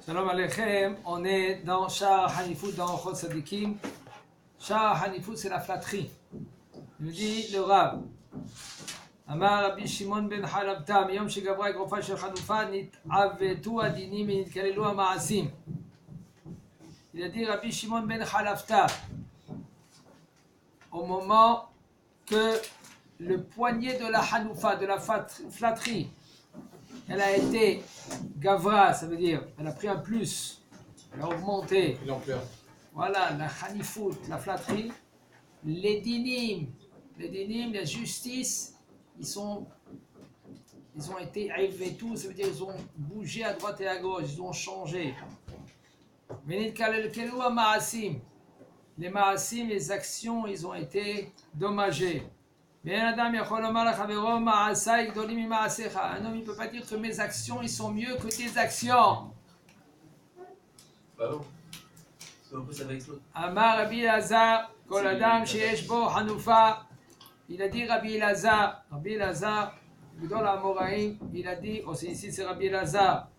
Shalom Aleichem, on est dans Sha'ar Hanifut, dans Chod Sadikim. Sha'ar Hanifut, c'est la flatterie. Il nous dit le Rav. Amar Rabbi Shimon ben Halabta, miyom shegavra grofa shel Chanufa, nit'avetu adinim et nitkalelu ha'ma'asim. Il a dit Rabbi Shimon ben Halabta, au moment que le poignet de la Hanoufa, de la flatterie, elle a été gavra, ça veut dire elle a pris un plus, elle a augmenté. L'ampleur. Voilà, la Hanifout, la flatterie, les dinim, la justice, ils ont été élevés tout, ça veut dire ils ont bougé à droite et à gauche, ils ont changé. Les ma'asim, les actions, ils ont été dommagés. Un homme, il ne peut pas dire que mes actions, ils sont mieux que tes actions. Bah non. C'est un peu ça avec l'autre. Amar Rabbi Elazar, Kol Adam sheyesh bo Hanoufa. Il a dit Rabbi Elazar, Gdol HaAmoraïm, il a dit, aussi ici c'est Rabbi Elazar,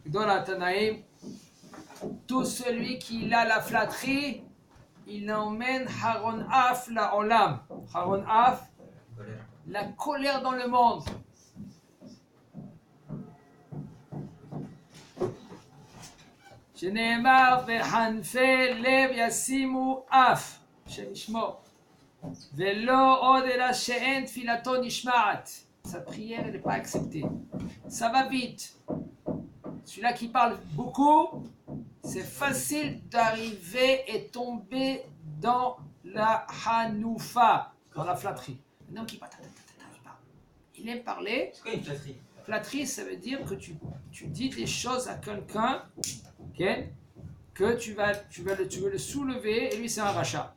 Gdol HaTanaïm, tout celui qui a la flatterie, il emmène Haron Af la Olam. Haron Af, la colère dans le monde. שנאמר וחנפי לב ישימו אף, השם ישמור, ולא עוד אלא שאין תפילתו נשמעת. Sa prière n'est pas acceptée. Ça va vite. Celui-là qui parle beaucoup, c'est facile d'arriver et tomber dans la hanoufa, dans la flatterie. Un homme qui parle, il aime parler. C'est quoi une flatterie? Flatterie, ça veut dire que tu dis des choses à quelqu'un, okay, que tu veux le soulever, et lui c'est un rachat.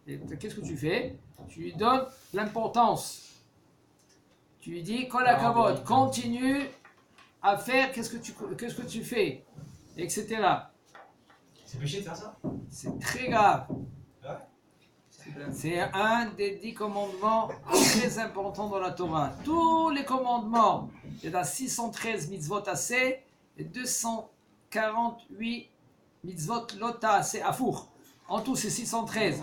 Et qu'est-ce que tu fais? Tu lui donnes l'importance. Tu lui dis, Kol hakavod, continue à faire qu'est-ce que tu fais, etc. C'est péché de faire ça? C'est très grave. Ouais. C'est un des 10 commandements très importants dans la Torah. Tous les commandements, il y en a 613 mitzvot assez et 248 mitzvot lota assez afour. En tout, c'est 613.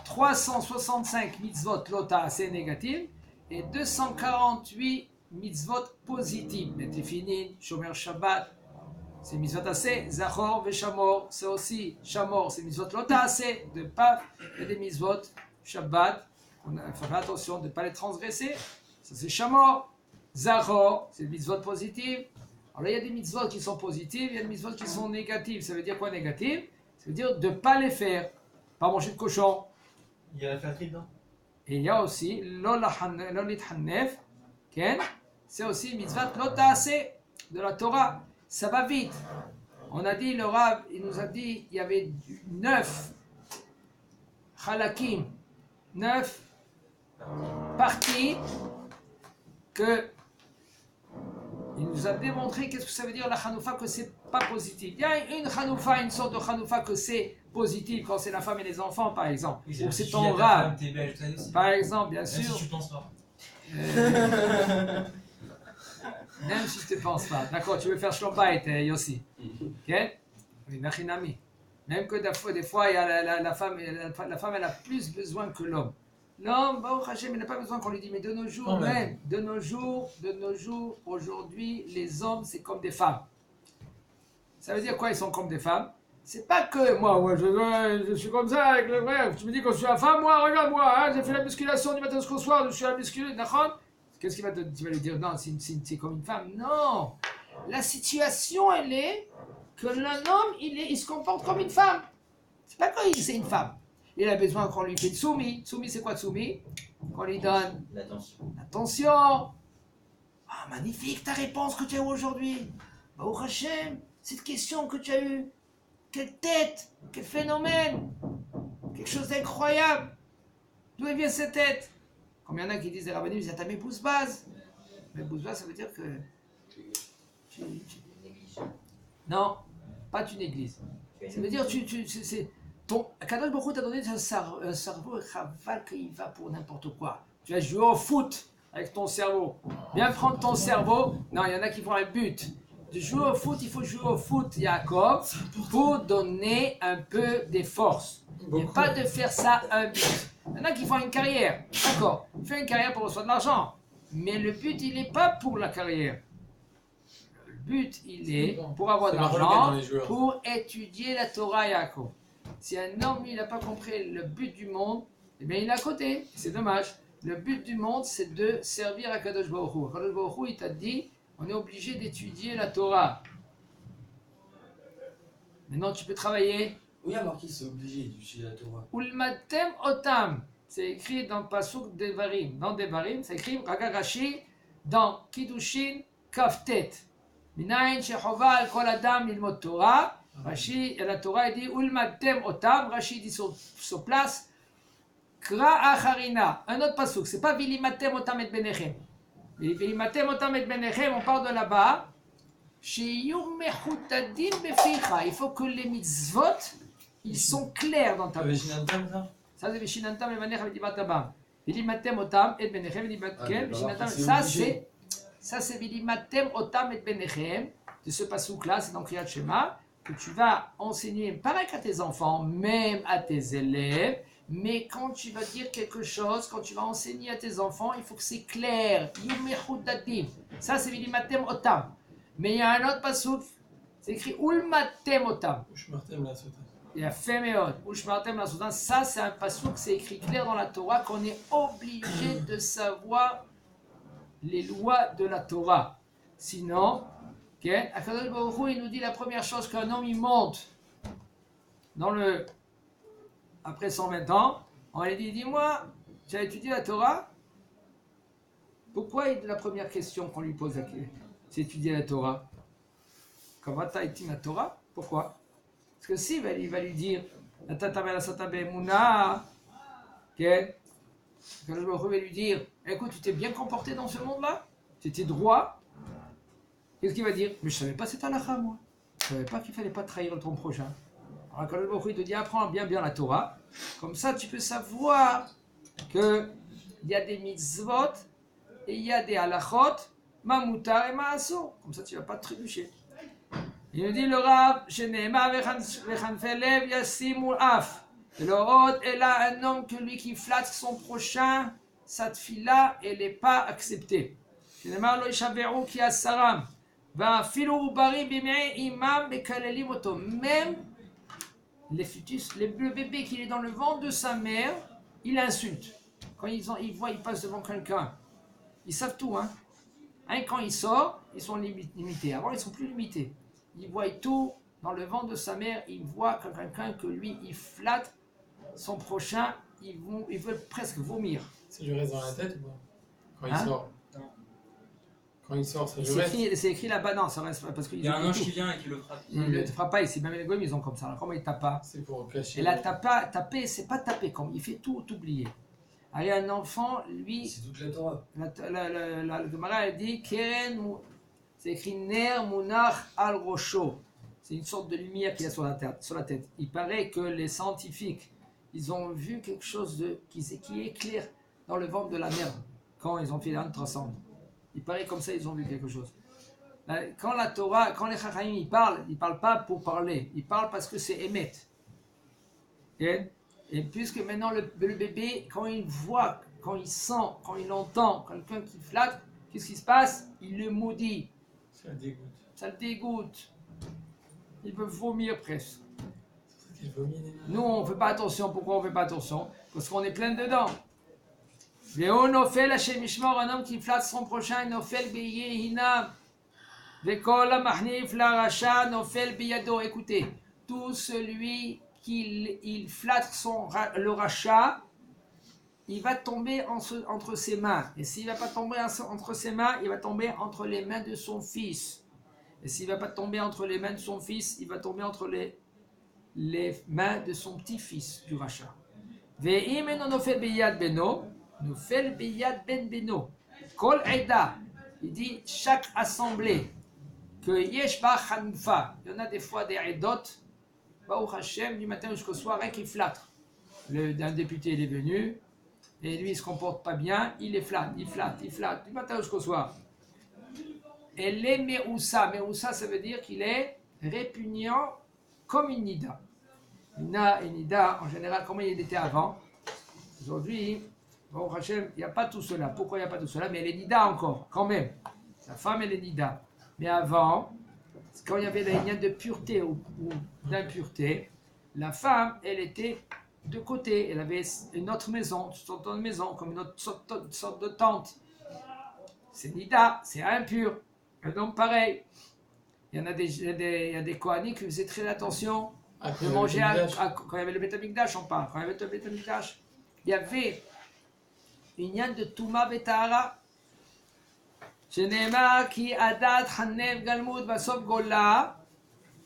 365 mitzvot lota assez négatives et 248 mitzvot positives. Netefinin, Shomer Shabbat, c'est mitzvot assez. Zachor veshamor, c'est aussi shamor, c'est mitzvot lota assez. De pas et des mitzvot Shabbat, on faut faire attention de ne pas les transgresser. Ça c'est shamor. Zachor, c'est mitzvot positives. Alors là, il y a des mitzvot qui sont positives, il y a des mitzvot qui sont négatives. Ça veut dire quoi négative? Ça veut dire de ne pas les faire. Pas manger de cochon. Il y a la flatterie dedans? Et il y a aussi lolit hannef, c'est aussi mitzvot lotase de la Torah. Ça va vite. On a dit, le Rav, il nous a dit, il y avait 9 halakim, 9 parties que il nous a démontré qu'est-ce que ça veut dire la Hanoufa, que c'est pas positif. Il y a une Hanoufa, une sorte de Hanoufa que c'est positif quand c'est la femme et les enfants, par exemple. Oui, ou c'est ton Rav. Par exemple, bien Même sûr. si tu penses pas. Même si tu ne penses pas. D'accord, tu veux faire Shlom-Bayit, Yossi. Ok? Oui, Nachinami. Même que des fois, il y a la femme, elle a plus besoin que l'homme. L'homme, Baruch Hashem, il n'a pas besoin qu'on lui dise, mais de nos jours, même, de nos jours, aujourd'hui, les hommes, c'est comme des femmes. Ça veut dire quoi, ils sont comme des femmes? C'est pas que moi je suis comme ça avec le vrai. Tu me dis que je suis une femme, moi, regarde-moi, hein, j'ai fait la musculation du matin jusqu'au soir, je suis à la musculation, d'accord? Qu'est-ce qu'il va tu vas lui dire? Non, c'est comme une femme. Non! La situation, elle est que l'homme, il se comporte comme une femme. C'est pas que c'est une femme. Il a besoin qu'on lui fait de soumis. Soumis, c'est quoi de soumis? Qu'on lui donne l'attention. Ah, magnifique ta réponse que tu as eue aujourd'hui. Baruch Hashem, cette question que tu as eue. Quelle tête, quel phénomène. Quelque chose d'incroyable. D'où vient cette tête? Comme il y en a qui disent des rabbinim, ils disent t'as mes pouces bases. Mes pouces bases, ça veut dire que. Non, pas tu négliges. Ça veut dire c'est. Kadosh Baruch Hu t'a donné un cerveau chaval qu'il va pour n'importe quoi. Tu vas jouer au foot avec ton cerveau. Viens prendre ton cerveau. Non, il y en a qui font un but. de jouer au foot, il faut jouer au foot, Yaakov, pour donner un peu de force. Et pas de faire ça un but. Il y en a qui font une carrière, d'accord, fais une carrière pour recevoir de l'argent. Mais le but, il n'est pas pour la carrière. Le but, il est pour avoir de l'argent, pour étudier la Torah, Yaakov. Si un homme, il n'a pas compris le but du monde, eh bien, il est à côté. C'est dommage. Le but du monde, c'est de servir à Kadosh Baruch Hu. Kadosh Baruch Hu, il t'a dit, on est obligé d'étudier la Torah. Maintenant, tu peux travailler. Oui, alors qui c'est obligé d'étudier la Torah? Ulmatem otam. C'est écrit dans Pasuk Devarim. Dans Devarim, c'est écrit Rashi dans Kiddushin Kaftet. Minayin shechova al kol adam lilmod Torah. Rashi, la Torah, il dit Ulmatem otam. Rashi dit sur place Kra acharina. Un autre pasuk. C'est pas Vilimatem otam et benechem. Vilimatem otam et benechem, on parle de là-bas. Sheyum mechutadim beficha. Il faut que les mitzvot, ils sont clairs dans ta bouche. Ça c'est Veshinantam et Vanech Vedibatabam. Vilimatem otam et benechem Vedibatkem. Ça c'est Vilimatem otam et benechem. De ce pasuk-là, c'est dans Kriyat Shema, que tu vas enseigner, pareil qu'à tes enfants, même à tes élèves. Mais quand tu vas dire quelque chose, quand tu vas enseigner à tes enfants, il faut que c'est clair. Yumechudadim. Ça c'est Vilimatem otam. Mais il y a un autre pasuk, c'est écrit Ulmatem otam. Il y a Femeot, Ushmartem la Soudan. Ça, c'est un pasuk, c'est écrit clair dans la Torah qu'on est obligé de savoir les lois de la Torah. Sinon, Akadosh Baruch Hu, il nous dit la première chose qu'un homme il monte après 120 ans, on lui dit dis-moi, tu as étudié la Torah? Pourquoi la première question qu'on lui pose, c'est étudier la Torah? Comment tu as étudié la Torah? Pourquoi? Parce que si, il va lui dire, il va lui dire, écoute, tu t'es bien comporté dans ce monde-là? Tu étais droit? Qu'est-ce qu'il va dire? Mais je ne savais pas cette halakha, moi. Je ne savais pas qu'il ne fallait pas trahir ton prochain. Alors quand il te dit, apprends bien la Torah, comme ça tu peux savoir qu'il y a des mitzvot et il y a des halachot, ma mutar et ma asur. Comme ça tu ne vas pas te trébucher. Il nous dit le Rav, Sheneema vechanfelev yasimul af. Le Hod est là un homme que lui qui flatte son prochain, sa tfila, elle n'est pas acceptée. Sheneema lo yishaveru ki asaram. Va filu bari bimei imam bekalelim oto. Même le bébé qui est dans le ventre de sa mère, il insulte. Quand il passe devant quelqu'un, ils savent tout. Hein, quand il sort, ils sont limités. Avant, ils ne sont plus limités. Ils voient tout dans le ventre de sa mère. Ils voient quelqu'un que lui, il flatte son prochain. Ils veulent presque vomir. Ça lui reste dans la tête ou pas? Quand il sort. Quand il sort, ça lui reste. C'est écrit là-bas, non, ça reste pas parce qu'il y a un ange qui vient et qui le frappe. Il ne le frappe pas ici, même les goyim ils ont comme ça. Alors comment il tape pas? C'est pour cacher. Et là, taper, c'est pas taper, comme il fait tout oublier. Alors, il y a un enfant, lui. C'est toute la Torah. La Gemara elle dit Keren, c'est écrit Ner Munach al Rosho. C'est une sorte de lumière qu'il y a sur la tête. Il paraît que les scientifiques, ils ont vu quelque chose qui éclaire dans le ventre de la mère quand ils ont fait l'ultrasound. Il paraît comme ça, ils ont vu quelque chose. Quand la Torah, quand les Chachamim ils parlent pas pour parler, ils parlent parce que c'est émet. Et puisque maintenant le bébé, quand il voit, quand il sent, quand il entend quelqu'un qui flatte, qu'est-ce qui se passe? Il le maudit. Ça le dégoûte. Ça le dégoûte. Il peut vomir presque. Il vomit. Nous, on ne fait pas attention. Pourquoi on ne fait pas attention? Parce qu'on est plein dedans. Véo nofel Hashem Yishmor, un homme qui flatte son prochain, nofel beyehina. Vekol amahnif la racha, nofel beyado. Écoutez, tout celui qui flatte le rachat, il va tomber entre ses mains. Et s'il ne va pas tomber entre ses mains, il va tomber entre les mains de son fils. Et s'il ne va pas tomber entre les mains de son fils, il va tomber entre les mains de son petit-fils du rachat. Ve'im eno nofel beyad beno. Nous fait le biyad ben beno. Kol eda. Il dit chaque assemblée que yesh ba chanfa. Il y en a des fois des edot. Baruch Hashem du matin jusqu'au soir et qui flatte. Un député il est venu et lui il se comporte pas bien. Il flatte du matin jusqu'au soir. Elle est Meroussa. Meroussa, ça veut dire qu'il est répugnant comme une nida. Une nida, en général, comment il était avant? Aujourd'hui, bon, Hachem, il n'y a pas tout cela. Pourquoi il n'y a pas tout cela? Mais elle est nida encore, quand même. Sa femme, elle est nida. Mais avant, quand il y avait la ligne de pureté ou d'impureté, la femme, elle était de côté. Elle avait une autre maison, une sorte de maison, comme une autre sorte de tente. C'est nida, c'est impur. Un homme pareil. Il y a des Kohanim qui faisaient très attention de manger quand il y avait le Beth Amikdash, on parle. Quand il y avait le Beth Amikdash, il y avait une yann de Touma Betahara. Shenema ki adat Hanev Galmud Basov Gola.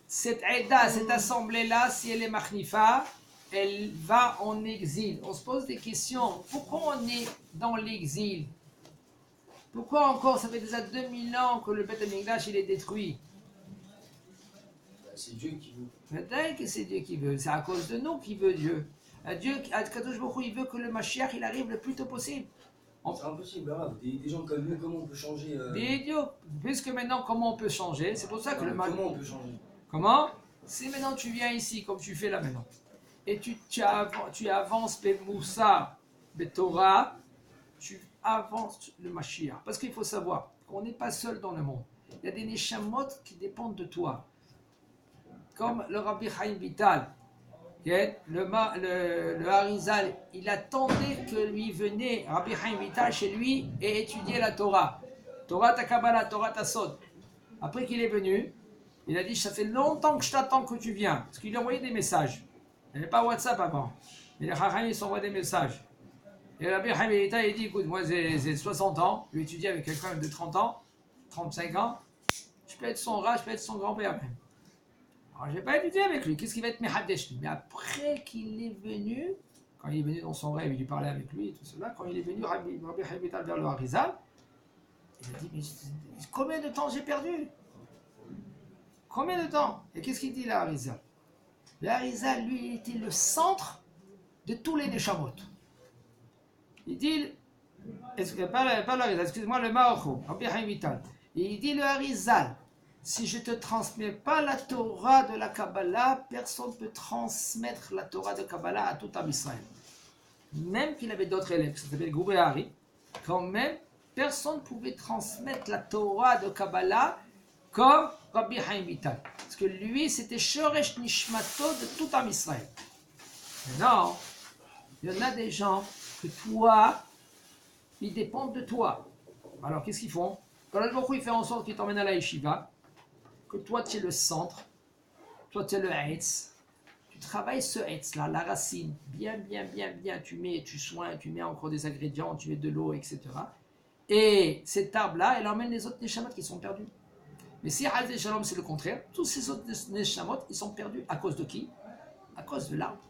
Cette Aida, cette assemblée-là, si elle est Machnifa, elle va en exil. On se pose des questions. Pourquoi on est dans l'exil? Pourquoi encore, ça fait déjà 2000 ans que le Beth Amikdash il est détruit? C'est Dieu qui veut. Peut-être que c'est Dieu qui veut. C'est à cause de nous qu'il veut Dieu. Dieu, Kadosh Baruch Hu, il veut que le Mashiach il arrive le plus tôt possible. C'est impossible, grave. Des gens comme nous, comment on peut changer Des idiots. Puisque maintenant, comment on peut changer? C'est pour ça que le Mashiach. Comment on peut changer? Comment? Si maintenant tu viens ici, comme tu fais là maintenant, et tu avances Moussa, Torah, tu avances le Mashiach. Parce qu'il faut savoir qu'on n'est pas seul dans le monde. Il y a des Neshamot qui dépendent de toi. Comme le Rabbi Chaim Vital, le Harizal, il attendait que lui venait, Rabbi Chaim Vital, chez lui et étudier la Torah. Torah ta Kabbalah, Torah ta Sod. Après qu'il est venu, il a dit, ça fait longtemps que je t'attends que tu viens. Parce qu'il lui a envoyé des messages. Il n'y avait pas WhatsApp avant. Mais les Chacham, ils s'envoient des messages. Et Rabbi Chaim Vital, il dit, écoute, moi j'ai 60 ans, je vais étudier avec quelqu'un de 30 ans, 35 ans. Je peux être son rat, je peux être son grand-père même. Alors, je n'ai pas étudié avec lui. Qu'est-ce qui va être Mehadesh? Mais après qu'il est venu, quand il est venu dans son rêve, il lui parlait avec lui et tout cela, quand il est venu, Rabbi Chaim Vital vers le Harizal, il a dit, mais combien de temps j'ai perdu? Combien de temps? Et qu'est-ce qu'il dit le Harizal? Le Harizal, lui, il était le centre de tous les Neshamot. Il dit, pas le Harizal, excuse-moi, le Maocho, Rabbi Chaim Vital. Et il dit le Harizal, si je ne te transmets pas la Torah de la Kabbalah, personne ne peut transmettre la Torah de Kabbalah à tout Am Israël. Même qu'il avait d'autres élèves, qui s'appelaient Gouré Hari, quand même, personne ne pouvait transmettre la Torah de Kabbalah comme Rabbi Chaim Vital. Parce que lui, c'était Shoresh Nishmato de tout Am Israël. Maintenant, il y en a des gens que toi, ils dépendent de toi. Alors, qu'est-ce qu'ils font? Quand le Baruch Hu, il fait en sorte qu'il t'emmène à la yeshiva, que toi tu es le centre, toi tu es le Haetz, tu travailles ce Haetz-là, la racine, bien, tu soignes, tu mets encore des ingrédients, tu mets de l'eau, etc. Et cet arbre-là, elle emmène les autres Neshamot qui sont perdus. Mais si Haz et Shalom c'est le contraire, tous ces autres Neshamot, ils sont perdus. À cause de qui? À cause de l'arbre.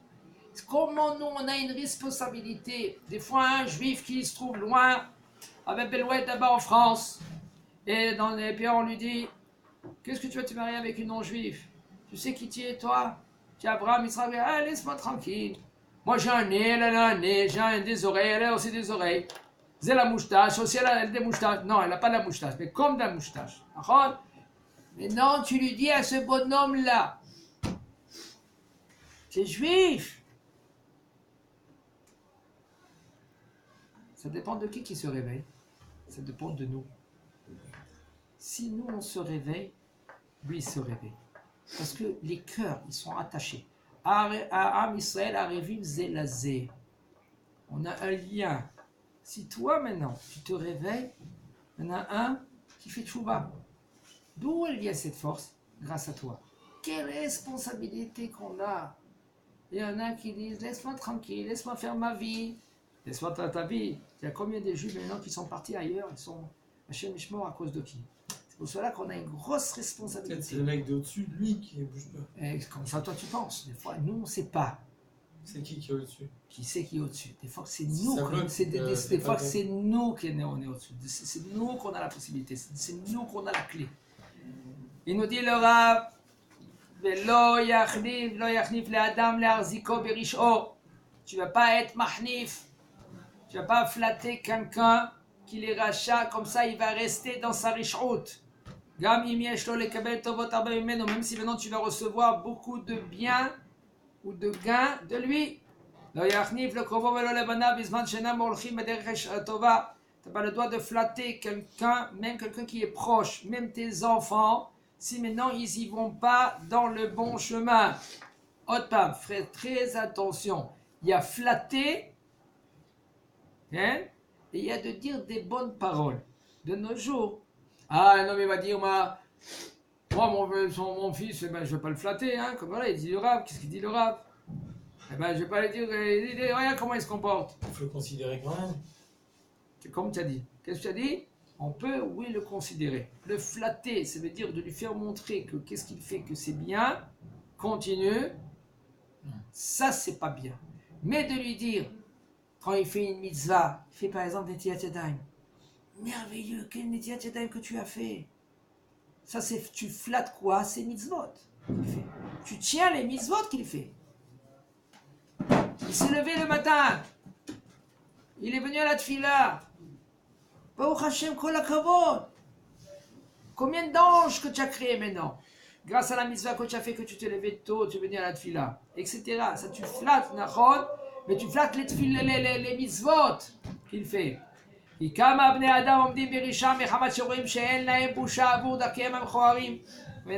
Comment nous, on a une responsabilité? Des fois, un juif qui se trouve loin, avec Belouet là-bas en France, et dans les pays, on lui dit, qu'est-ce que tu vas te marier avec une non-juive? Tu sais qui tu es, toi? Tu es Abraham, Israël. Ah, laisse-moi tranquille. Moi, j'ai un nez, elle a un nez, j'ai des oreilles, elle a aussi des oreilles. C'est la moustache, aussi elle a des moustaches. Non, elle n'a pas la moustache, mais comme de la moustache. Mais non, tu lui dis à ce bonhomme-là, c'est juif. Ça dépend de qui se réveille. Ça dépend de nous. Si nous, on se réveille, lui, il se réveille. Parce que les cœurs, ils sont attachés. À Am Israël, à Revim Zelazé. On a un lien. Si toi, maintenant, tu te réveilles, il y en a un qui fait tchouba. D'où elle vient cette force? Grâce à toi. Quelle responsabilité qu'on a. Il y en a qui disent, laisse-moi tranquille, laisse-moi faire ma vie. Laisse-moi ta vie. Il y a combien de juifs maintenant qui sont partis ailleurs? Ils sont Hachem Mishmor à cause de qui? C'est pour cela qu'on a une grosse responsabilité. Peut-être c'est le mec d'au-dessus de lui qui ne bouge pas. Et comme ça, toi, tu penses. Des fois, nous, on ne sait pas. C'est qui est au-dessus? Qui c'est qui est au-dessus? Des fois, c'est nous. Bloque, des fois, c'est nous qui on est au-dessus. C'est nous qu'on a la possibilité. C'est nous qu'on a la clé. Il nous dit le Rav, Velo yachnif le Adam le arziko berisho. Tu ne vas pas être mahnif. Tu ne vas pas flatter quelqu'un qui est rachat, comme ça il va rester dans sa richroute. Même si maintenant tu vas recevoir beaucoup de biens ou de gains de lui. Tu n'as pas le droit de flatter quelqu'un, même quelqu'un qui est proche, même tes enfants, si maintenant ils n'y vont pas dans le bon chemin. Otpam, faites très attention. Il y a flatter, hein, et il y a de dire des bonnes paroles. De nos jours, ah un homme il va dire, moi mon fils, ben, je ne vais pas le flatter, hein, comme voilà, il dit le rap, qu'est-ce qu'il dit le rap? Eh ben, je ne vais pas lui dire, regarde comment il se comporte. Il faut le considérer quand même. Comme tu as dit. Qu'est-ce que tu as dit? On peut, oui, le considérer. Le flatter, ça veut dire de lui faire montrer que qu'est-ce qu'il fait, que c'est bien, continue. Ça, c'est pas bien. Mais de lui dire, quand il fait une mitzvah, il fait par exemple Netilat Yadayim. Merveilleux, quel Netilat Yadayim que tu as fait. Ça, c'est, tu flattes quoi? C'est mitzvot qu'il fait. Tu tiens les mitzvot qu'il fait. Il s'est levé le matin. Il est venu à la tfila. Baruch Hashem kol hakavod. Combien d'anges que tu as créés maintenant? Grâce à la mitzvah que tu as fait, que tu t'es levé tôt, tu es venu à la tfila, etc. Ça tu flattes, nachon, mais tu flattes les mitzvot qu'il fait. Il y en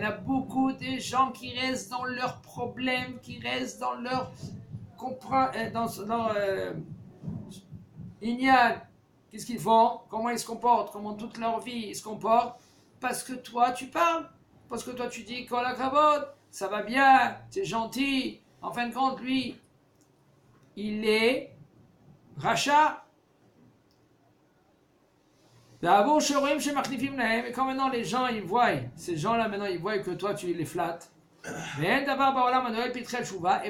a beaucoup de gens qui restent dans leurs problèmes, qui restent dans leur Inyan. Qu'est-ce qu'ils font? Comment ils se comportent? Comment toute leur vie ils se comportent? Parce que toi tu parles, parce que toi tu dis Kol hakavod, ça va bien, c'est gentil. En fin de compte, lui, il est rachat. Et quand maintenant les gens ils voient, ces gens-là maintenant ils voient que toi tu les flattes. Et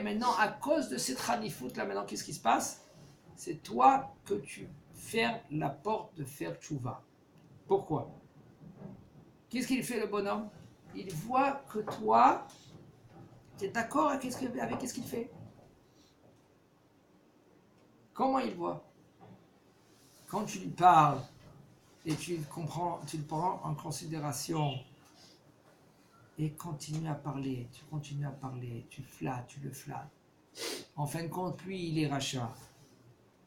maintenant à cause de cette ranifout là maintenant qu'est-ce qui se passe? C'est toi que tu fermes la porte de faire tchouva. Pourquoi? Qu'est-ce qu'il fait le bonhomme? Il voit que toi tu es d'accord avec ce qu'il fait. Comment il voit? Quand tu lui parles et tu le prends en considération et continue à parler, tu flattes, tu le flattes. En fin de compte, lui, il est rachat.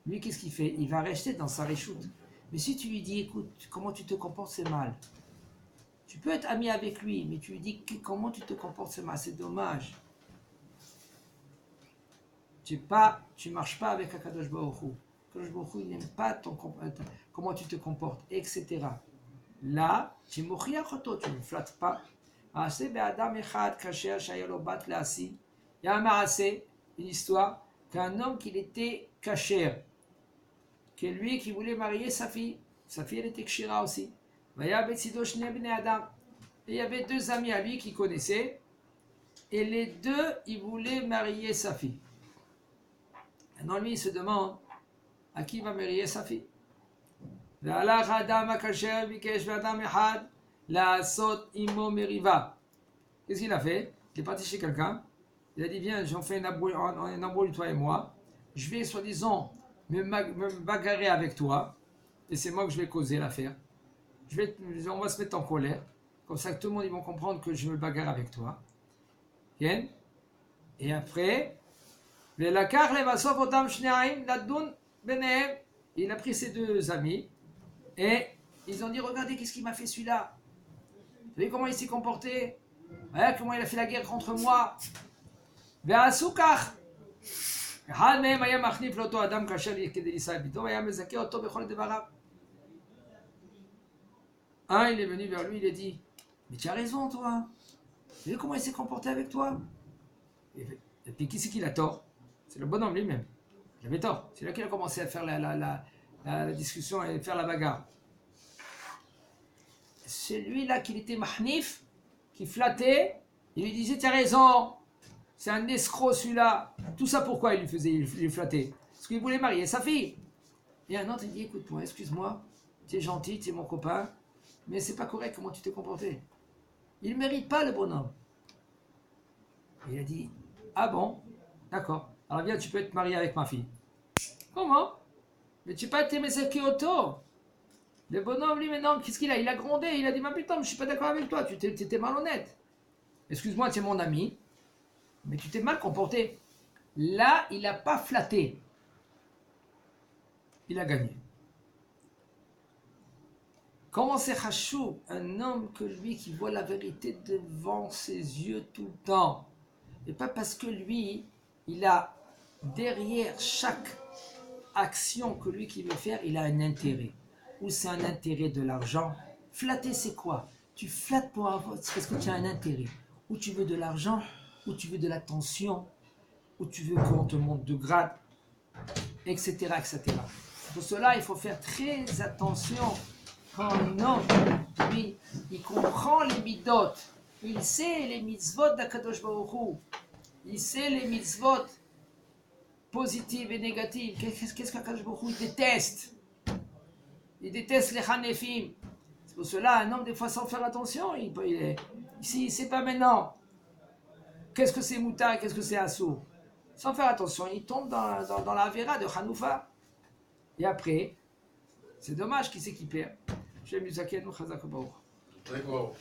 Lui, qu'est-ce qu'il fait? Il va rester dans sa réchoute. Mais si tu lui dis, écoute, comment tu te comportes, c'est mal. Tu peux être ami avec lui, mais tu lui dis, comment tu te comportes, c'est mal, c'est dommage. Tu marches pas avec Akadosh Baruch Hu. Akadosh Baruch Hu, il n'aime pas comment tu te comportes, etc. Là, tu ne le flattes pas. Il y a un marasé, une histoire, qu'un homme qui était kasher, que lui qui voulait marier sa fille elle était kshira aussi. Et il y avait deux amis à lui qui connaissaient, et les deux, ils voulaient marier sa fille. Maintenant lui, il se demande à qui il va marier sa fille. Qu'est-ce qu'il a fait? Il est parti chez quelqu'un. Il a dit, viens, j'en fais un embrouille, toi et moi. Je vais, soi-disant, me bagarrer avec toi. Et c'est moi que je vais causer l'affaire. On va se mettre en colère. Comme ça que tout le monde ils vont comprendre que je me bagarre avec toi. Et après, il a pris ses deux amis. Et ils ont dit, regardez, qu'est-ce qu'il m'a fait celui-là? Vous voyez comment il s'est comporté? Comment il a fait la guerre contre moi? Un, il est venu vers lui, il a dit, mais tu as raison toi. Vous voyez comment il s'est comporté avec toi? Et puis qui c'est qui a tort? C'est le bonhomme lui-même. Il avait tort. C'est là qu'il a commencé à faire la discussion et faire la bagarre. Celui-là qui était mahnif, qui flattait, il lui disait, tu as raison, c'est un escroc celui-là. Tout ça pourquoi il lui flattait? Parce qu'il voulait marier sa fille. Et un autre il dit, écoute-moi, excuse-moi, tu es gentil, tu es mon copain, mais c'est pas correct comment tu t'es comporté. Il ne mérite pas le bonhomme. Et il a dit, ah bon, d'accord, alors viens, tu peux te marier avec ma fille. Comment? Mais tu n'as pas été Mezaki Oto. Le bonhomme, lui, maintenant, qu'est-ce qu'il a? Il a grondé, il a dit, mais putain, je suis pas d'accord avec toi, tu étais malhonnête. Excuse-moi, tu es mon ami, mais tu t'es mal comporté. Là, il n'a pas flatté. Il a gagné. Comment c'est Hachou, un homme que lui qui voit la vérité devant ses yeux tout le temps. Et pas parce que lui, il a derrière chaque action que lui qui veut faire, il a un intérêt. Ou c'est un intérêt de l'argent. Flatter, c'est quoi? Tu flattes pour avoir, c'est parce que tu as un intérêt. Ou tu veux de l'argent, ou tu veux de l'attention, ou tu veux qu'on te monte de grade, etc., etc. Pour cela, il faut faire très attention. Quand un homme, lui, il comprend les midot, il sait les mitzvot d'Akadosh Baruch Hu, il sait les mitzvot positives et négatives. Qu'est-ce qu'Akadosh Baruch Hu déteste? Il déteste les hanefim. C'est pour cela, un homme, des fois, sans faire attention, il ne sait pas maintenant qu'est-ce que c'est mouta, qu'est-ce que c'est assour. Sans faire attention, il tombe dans la vera de Hanoufa. Et après, c'est dommage, qui c'est qui perd? Je vais nous Chazak Baruch. D'accord.